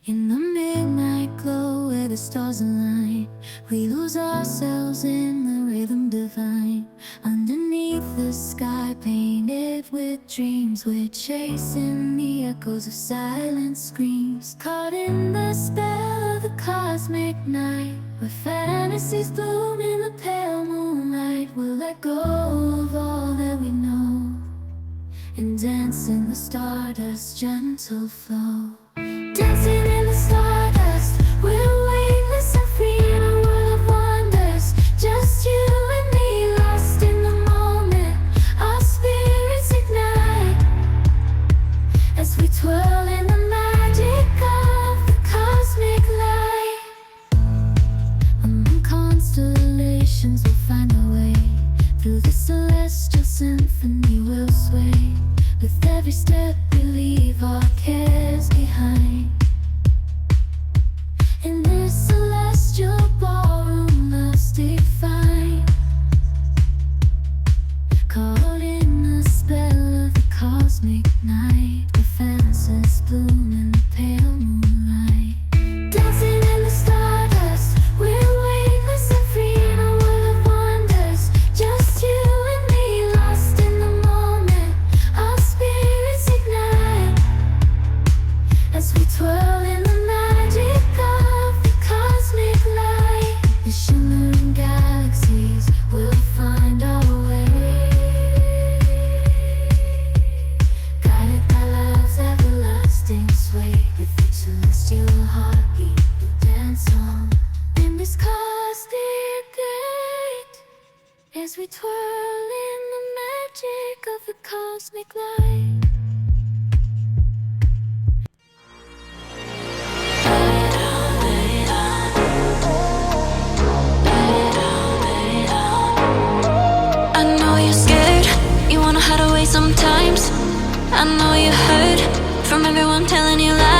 In the midnight glow where the stars align, we lose ourselves in the rhythm divine. Underneath the sky painted with dreams, we're chasing the echoes of silent screams. Caught in the spell of the cosmic night, where fantasies bloom in the pale moonlight. We'll let go of all that we know and dance in the stardust's gentle flow. Dancing in the stardust, we're weightless and free in a world of wonders. Just you and me, lost in the moment. Our spirits ignite as we twirl in the magic of the cosmic light. Among constellations we'll find our way. Through the celestial symphony we'll sway. With every step we leave our cares behind. In this celestial ballroom, love's defined. Caught in the spell of the cosmic night, where fantasies bloom in the pale moonlight. Dancing in the stardust, we're weightless and free in a world of wonders. Just you and me, lost in the moment. Our spirits ignite as we twirl in the magic of the cosmic light. The shimmering galaxies will find our way, guided by love's everlasting sway. With each celestial heartbeat we'll dance on in this cosmic light, as we twirl in the magic of the cosmic light. I know you're scared, you wanna hide away sometimes. I know you heard from everyone telling you lies.